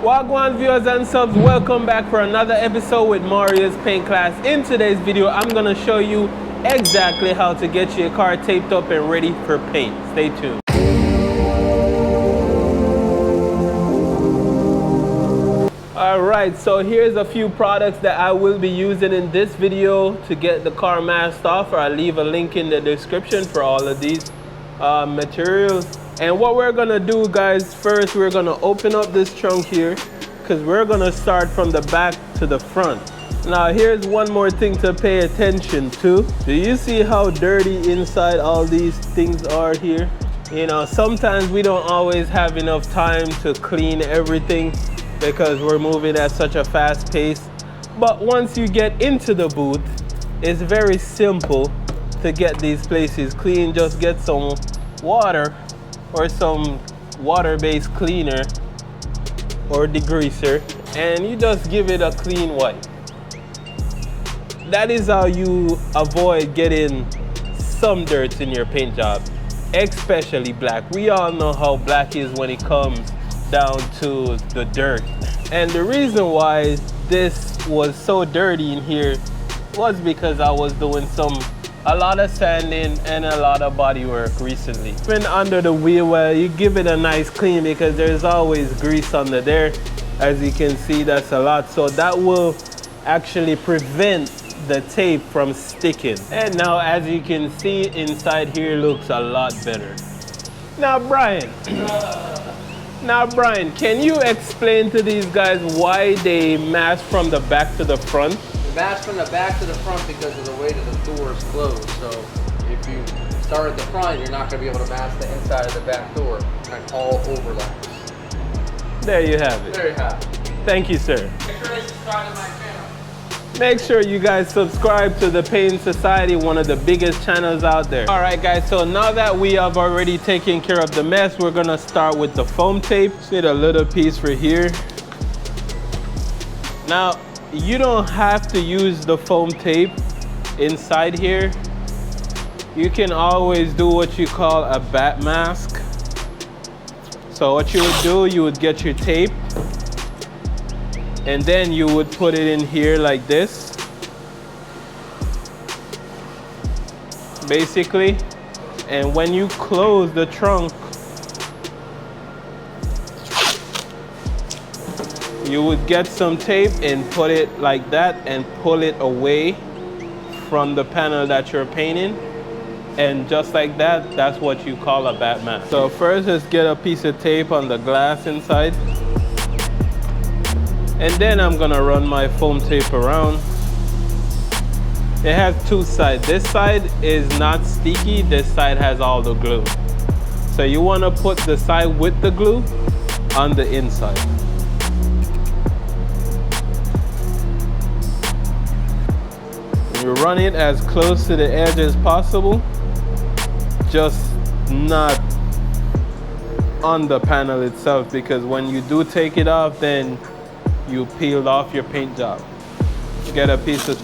Wagwan viewers and subs, welcome back for another episode with Mario's Paint Class. In today's video, I'm gonna show you exactly how to get your car taped up and ready for paint. Stay tuned. Alright, so here's a few products that I will be using in this video to get the car masked off, or I'll leave a link in the description for all of these materials. And what we're gonna do, guys, first we're gonna open up this trunk here because we're gonna start from the back to the front. Now here's one more thing to pay attention to. Do you see how dirty inside all these things are here? You know, sometimes we don't always have enough time to clean everything because we're moving at such a fast pace. But once you get into the booth, it's very simple to get these places clean. Just get some water or some water-based cleaner or degreaser, and you just give it a clean wipe. That is how you avoid getting some dirt in your paint job, especially black. We all know how black is when it comes down to the dirt. And the reason why this was so dirty in here was because I was doing a lot of sanding and a lot of body work recently. Even under the wheel well, you give it a nice clean because there's always grease under there. As you can see, that's a lot. So that will actually prevent the tape from sticking. And now, as you can see, inside here looks a lot better. Now, Brian, can you explain to these guys why they mask from the back to the front? Mask from the back to the front because of the way that the door is closed. So if you start at the front, you're not going to be able to mask the inside of the back door. And all overlaps. There you have it. There you have it. Thank you, sir. Make sure they subscribe to my channel. Make sure you guys subscribe to the Paint Society, one of the biggest channels out there. All right, guys, so now that we have already taken care of the mess, we're going to start with the foam tape. Just need a little piece for here. Now, you don't have to use the foam tape inside here. You can always do what you call a bat mask. So what you would do, you would get your tape and then you would put it in here like this, basically. And when you close the trunk, you would get some tape and put it like that and pull it away from the panel that you're painting. And just like that, that's what you call a bat mask. So first, let's get a piece of tape on the glass inside. And then I'm gonna run my foam tape around. It has two sides. This side is not sticky, this side has all the glue. So you wanna put the side with the glue on the inside. You run it as close to the edge as possible, just not on the panel itself, because when you do take it off, then you peeled off your paint job. Get a piece of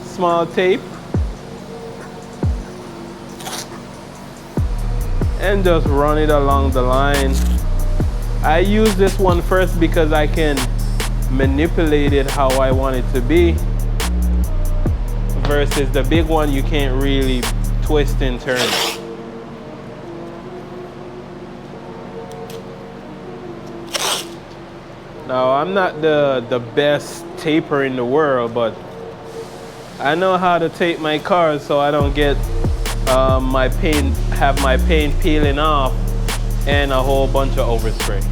small tape and just run it along the line. I use this one first because I can manipulate it how I want it to be, versus the big one you can't really twist and turn. Now, I'm not the best taper in the world, but I know how to tape my cars so I don't get have my paint peeling off and a whole bunch of overspray.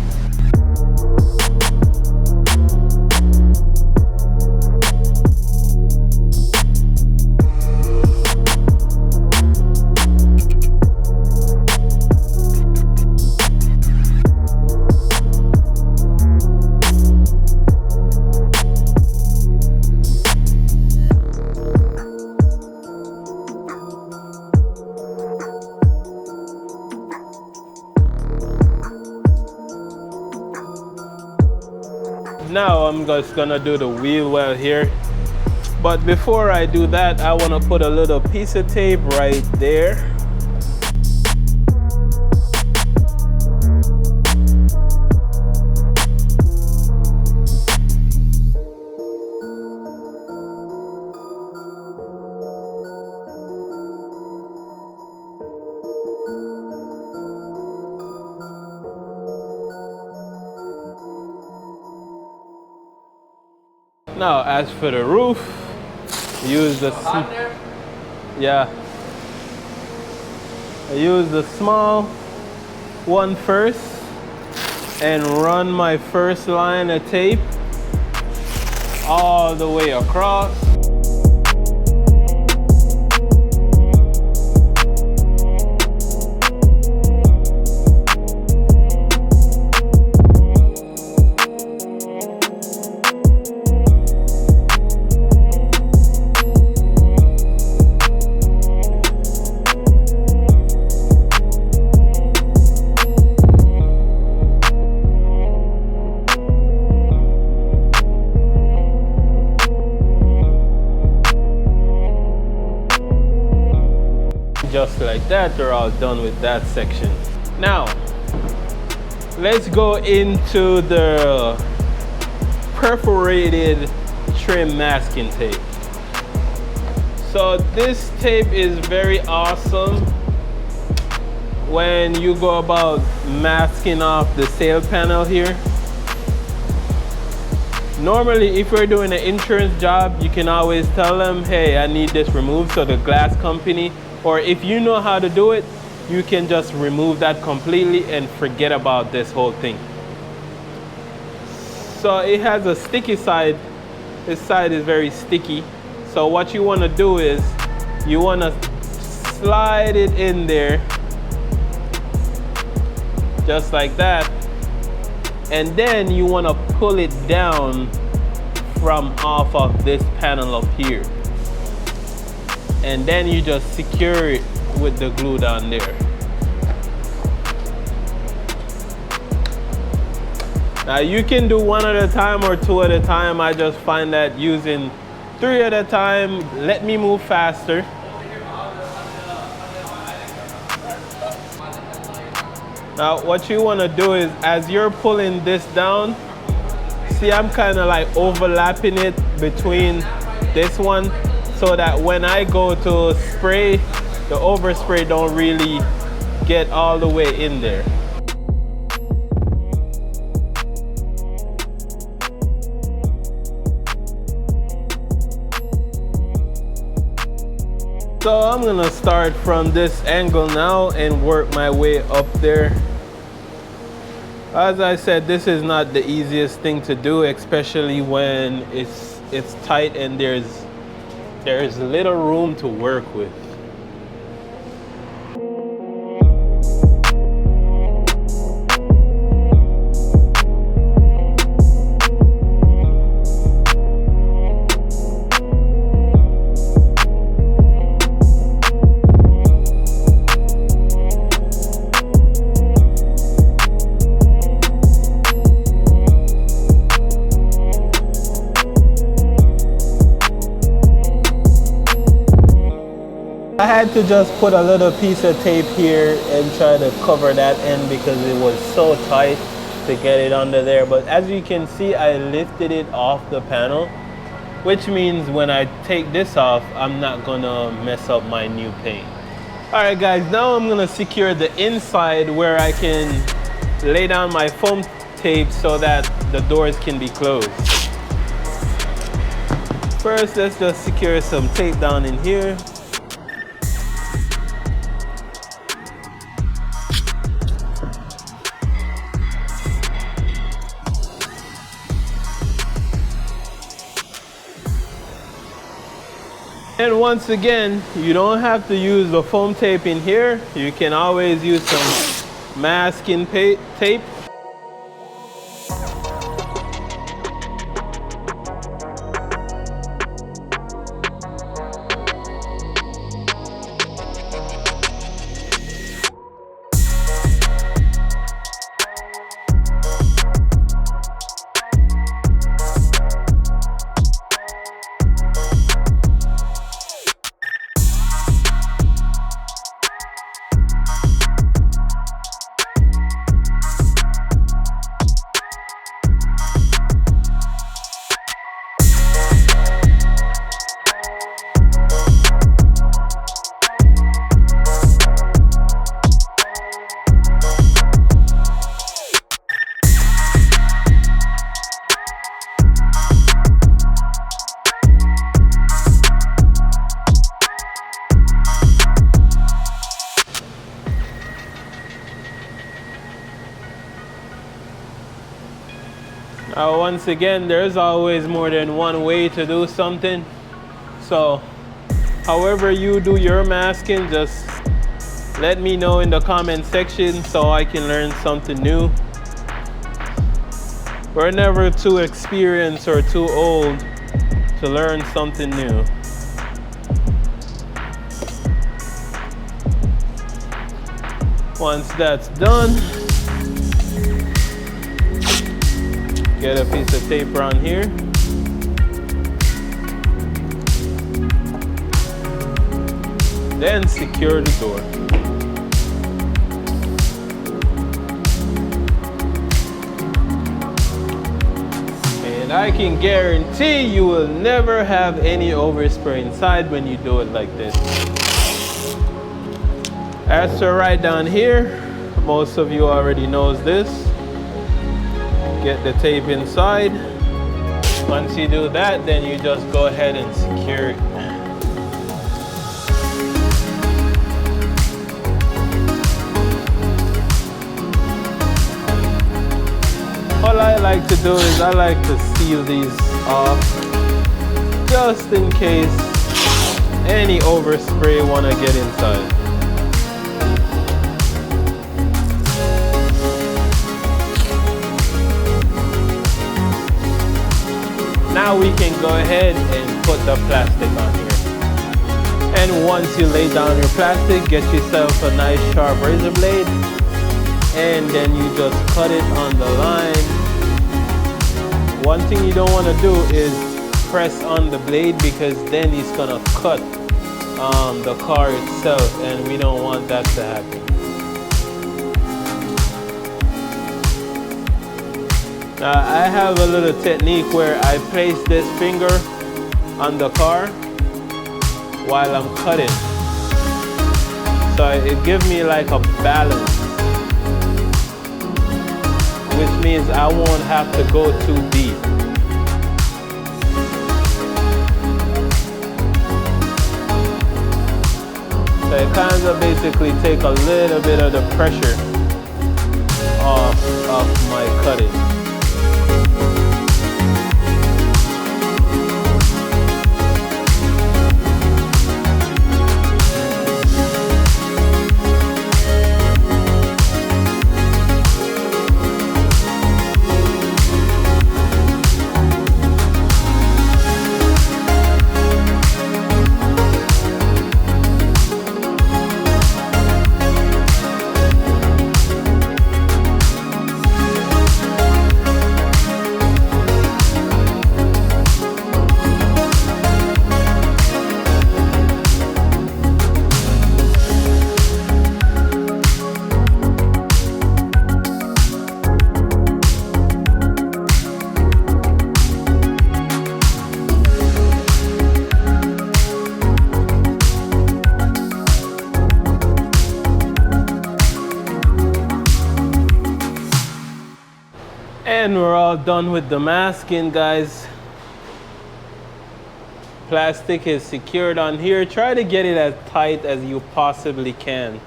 Now I'm just gonna do the wheel well here. But before I do that, I wanna put a little piece of tape right there. Now, as for the roof, use the Hot in there? yeah. I use the small one first and run my first line of tape all the way across. Just like that, they're all done with that section. Now, let's go into the perforated trim masking tape. So this tape is very awesome when you go about masking off the sail panel here. Normally, if you're doing an insurance job, you can always tell them, hey, I need this removed, so the glass company, or if you know how to do it, you can just remove that completely and forget about this whole thing. So it has a sticky side. This side is very sticky. So what you want to do is you want to slide it in there just like that, and then you want to pull it down from off of this panel up here, and then you just secure it with the glue down there. Now you can do one at a time or two at a time. I just find that using 3 at a time let me move faster. Now what you want to do is, as you're pulling this down, see I'm kind of like overlapping it between this one, so that when I go to spray, the overspray don't really get all the way in there. So I'm gonna start from this angle now and work my way up there. As I said, this is not the easiest thing to do, especially when it's tight and there's little room to work with. I had to just put a little piece of tape here and try to cover that end because it was so tight to get it under there. But as you can see, I lifted it off the panel, which means when I take this off, I'm not gonna mess up my new paint. All right guys, now I'm gonna secure the inside where I can lay down my foam tape so that the doors can be closed. First, let's just secure some tape down in here. And once again, you don't have to use the foam tape in here. You can always use some masking tape. Once again, there's always more than one way to do something. So however you do your masking, just let me know in the comment section so I can learn something new. We're never too experienced or too old to learn something new. Once that's done, get a piece of tape around here. Then secure the door. And I can guarantee you will never have any overspray inside when you do it like this. As for right down here, most of you already knows this. Get the tape inside. Once you do that, then you just go ahead and secure it. All I like to do is I like to seal these off just in case any overspray wanna get inside. Now we can go ahead and put the plastic on here. And once you lay down your plastic, get yourself a nice sharp razor blade, and then you just cut it on the line. One thing you don't want to do is press on the blade, because then it's gonna cut the car itself, and we don't want that to happen. Now I have a little technique where I place this finger on the car while I'm cutting. So it gives me like a balance, which means I won't have to go too deep. So it kind of basically take a little bit of the pressure off my cutting. And we're all done with the masking, guys. Plastic is secured on here. Try to get it as tight as you possibly can.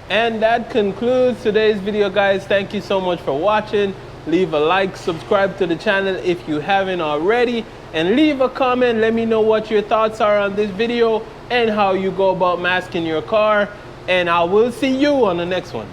And that concludes today's video, guys. Thank you so much for watching. Leave a like, subscribe to the channel if you haven't already, and leave a comment. Let me know what your thoughts are on this video and how you go about masking your car. And I will see you on the next one.